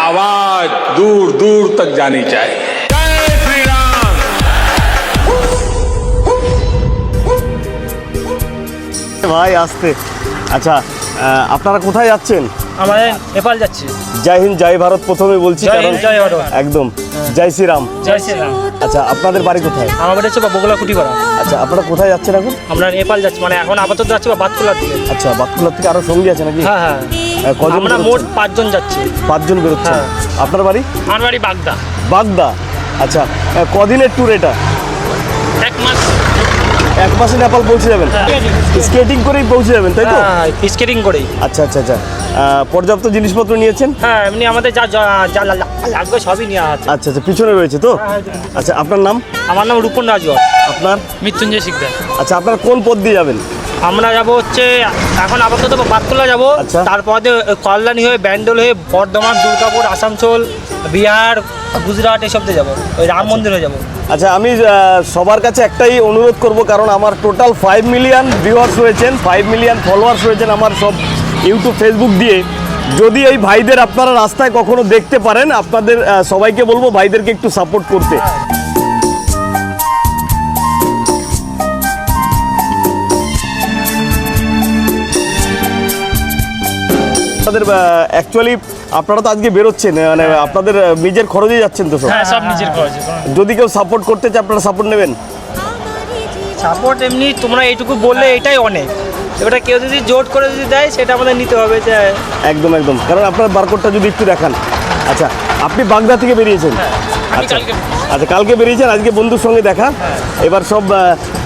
आवाज दूर दूर तक जानी चाहिए। जय श्री राम। ভাই আসতে আচ্ছা আপনারা কোথায় যাচ্ছেন? আমরা নেপাল যাচ্ছি। জয় হিন্দ জয় ভারত প্রথমে বলছি, জয় কারণ হিন্দ জয় ভারত। একদম জয় শ্রীরাম। জয় শ্রীরাম। আচ্ছা আপনাদের বাড়ি কোথায়? আমার বাড়ি হচ্ছে বগুলা কুটিপাড়া। আচ্ছা আপনারা কোথায় যাচ্ছেন এখন? আমরা নেপাল যাচ্ছি, মানে এখন আপাতত যাচ্ছি বাতকুলার দিকে। আচ্ছা বাতকুলার থেকে আরো সঙ্গী আছে নাকি? হ্যাঁ হ্যাঁ, কজন? আমরা মোট 5 জন যাচ্ছি। 5 জন বেরোচ্ছেন। হ্যাঁ। আপনার বাড়ি? আমার বাড়ি বাগদা। বাগদা। আচ্ছা কদিনের ট্যুর এটা? 1 মাস। 1 মাসে নেপাল পৌঁছে যাবেন? স্কেটিং করেই পৌঁছে যাবেন তাই তো? হ্যাঁ, স্কেটিং করেই। আচ্ছা আচ্ছা আচ্ছা পর্যাপ্ত জিনিসপত্র নিয়েছেন? হ্যাঁ, এমনি আমাদের যা যা লাগবে সবই নেওয়া আছে। আচ্ছা আচ্ছা পিছনে রয়েছে তো? আচ্ছা আপনার নাম? আমার নাম রূপন রাজওয়ার। আপনার? মৃত্যুঞ্জয় শিকদার। আচ্ছা আপনারা কোন পথ দিয়ে যাবেন? আমরা যাব হচ্ছে এখন আপাতত বাতকুলা যাব, আচ্ছা। তারপর কল্যাণী হয়ে ব্যান্ডেল হয়ে বর্ধমান, দুর্গাপুর, আসানসোল, বিহার, গুজরাট এসব দিয়ে যাবো, ওই রাম মন্দির হয়ে যাবো। আচ্ছা আমি সবার কাছে একটাই অনুরোধ করব, কারণ আমার টোটাল 5 মিলিয়ন ভিউয়ার্স রয়েছেন, 5 মিলিয়ন ফলোয়ার্স রয়েছেন আমার সব ইউটিউব ফেসবুক দিয়ে। যদি এই ভাইদের আপনারা রাস্তায় কখনো দেখতে পারেন, আপনাদের সবাইকে বলবো ভাইদেরকে একটু সাপোর্ট করতে। আপনাদের অ্যাকচুয়ালি আপনারা তো আজকে বেরোচ্ছেন, মানে আপনাদের নিজের খরচে যাচ্ছেন তো সব? হ্যাঁ, সব নিজের খরচে। যদি কেউ সাপোর্ট করতে চায় আপনারা সাপোর্ট নেবেন? সাপোর্ট এমনি তোমরা এইটুকু বললে এটাই অনেক, এবারে কেউ যদি জোট করে যদি দেয় সেটা আমাদের নিতে হবে। যে একদম একদম, কারণ আপনার বারকোডটা যদি একটু দেখান। আচ্ছা আপনি বাগদা থেকে বেরিয়েছেন? আচ্ছা আচ্ছা কালকে বেরিয়েছেন, আজকে বন্ধুর সঙ্গে দেখা। এবার সব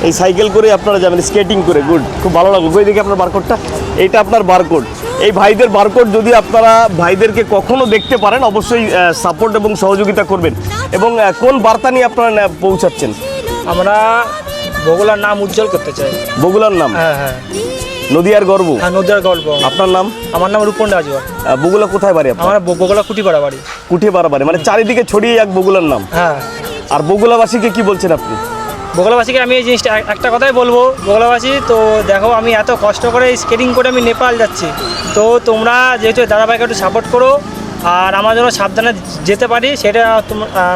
এই সাইকেল করে আপনারা যাবেন, স্কেটিং করে। গুড, খুব ভালো লাগলো। ওই দেখি আপনার বারকোডটা, এইটা আপনার বারকোড। এই ভাইদের বারকোড যদি আপনারা ভাইদেরকে কখনো দেখতে পারেন, অবশ্যই সাপোর্ট এবং সহযোগিতা করবেন। এবং কোন বার্তা নিয়ে আপনারা পৌঁছাচ্ছেন? আমরা বগুলার নাম উজ্জ্বল করতে চাই। বগুলার নাম? হ্যাঁ হ্যাঁ, নদিয়ার গর্ব। হ্যাঁ নদিয়ার গল্প। আপনার নাম? আমার নাম রূপন রাজওয়ার। বগুলা কোথায় বাড়ি আপনার? আমার বগুলা কুটিপাড়া বাড়ি। কুঠিপাড়া বাড়ি, মানে চারিদিকে ছড়িয়ে যাক বগুলার নাম। হ্যাঁ। আর বগুলাবাসীকে কি বলছেন আপনি? বগুলাবাসীকে আমি এই জিনিসটা একটা কথাই বলবো, বগুলাবাসী তো দেখো, আমি এত কষ্ট করে স্কেটিং করে আমি নেপাল যাচ্ছি, তো তোমরা যেহেতু দাদাভাইকে একটু সাপোর্ট করো, আর আমার জন্য সাবধানে যেতে পারি সেটা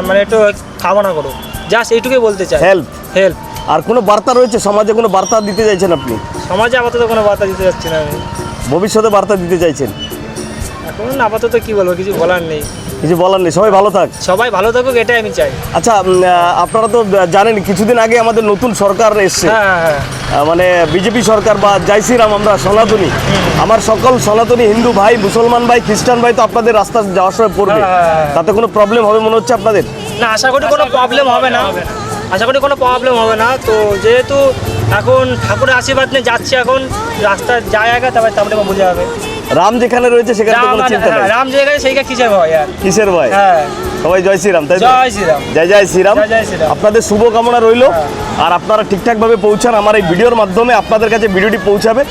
মানে একটু কামনা করো। জাস্ট এইটুকুই বলতে চাই। হেল্প। হেল্প। আর কোনো বার্তা রয়েছে সমাজে? কোনো বার্তা দিতে চাইছেন আপনি? সমাজে আপাতত কোনো বার্তা দিতে যাচ্ছি না আমি। ভবিষ্যতে বার্তা দিতে চাইছেন? এখন আপাতত কি বলবো, কিছু বলার নেই। কিছু বলার নেই, সবাই ভালো থাক। সবাই ভালো থাকুক, এটাই আমি চাই। আচ্ছা আপনারা তো জানেন কিছুদিন আগে আমাদের নতুন সরকার এসছে, হ্যাঁ হ্যাঁ, মানে বিজেপি সরকার বা জয় শ্রীরাম। আমরা সনাতনী, আমার সকল সনাতনী হিন্দু ভাই, মুসলমান ভাই, খ্রিস্টান ভাই তো আপনাদের রাস্তা যাওয়ার সময় পড়বে। তাতে কোনো প্রবলেম হবে মনে হচ্ছে আপনাদের? না, আশা করি কোনো প্রবলেম হবে না, আশা করি কোনো প্রবলেম হবে না। তো যেহেতু এখন ঠাকুরের আশীর্বাদ নিয়ে যাচ্ছি, এখন রাস্তা যায় আগে তারপরে বোঝা যাবে। রাম যেখানে রয়েছে সেখানে তো কোনো চিন্তা নেই। রাম জায়গায় সেইটা কিসের ভয় আর? কিসের ভয়? হ্যাঁ, সবাই জয় শ্রীরাম, তাই তো? জয় শ্রীরাম। জয় জয় শ্রীরাম। জয় জয় শ্রীরাম। আপনাদের শুভকামনা রইল। আর আপনারা ঠিকঠাকভাবে পৌঁছান, আমার এই ভিডিওর মাধ্যমে আপনাদের কাছে ভিডিওটি পৌঁছাবে।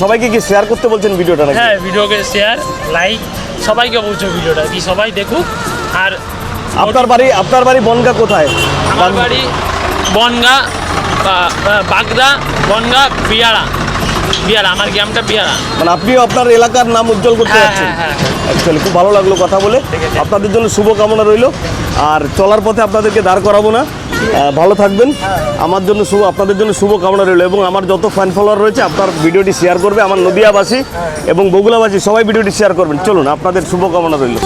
সবাইকে কি শেয়ার করতে বলছেন ভিডিওটা নাকি? হ্যাঁ, ভিডিওকে শেয়ার, লাইক, সবাইকে বলছো ভিডিওটা কি সবাই দেখুক। আর আপনার বাড়ি বনগা কোথায়? আমার বাড়ি বনগা, বাগদা, বনগা, বিয়ারা। আমার গ্রামটা বিয়ারা। মানে আপনিও আপনার এলাকার নাম উজ্জ্বল করতে হ্যাঁ যাচ্ছেন? হ্যাঁ হ্যাঁ। অ্যাকচুয়ালি খুব ভালো লাগলো কথা বলে। আপনাদের জন্য শুভকামনা রইল। আর চলার পথে আপনাদেরকে দাঁড় করাবো না, ভালো থাকবেন। আমার জন্য আপনাদের জন্য শুভকামনা রইল। এবং আমার যত ফ্যান ফলোয়ার রয়েছে আপনার ভিডিওটি শেয়ার করবে, আমার নদিয়াবাসী এবং বগুলাবাসী সবাই ভিডিওটি শেয়ার করবেন। চলুন, আপনাদের শুভকামনা রইল।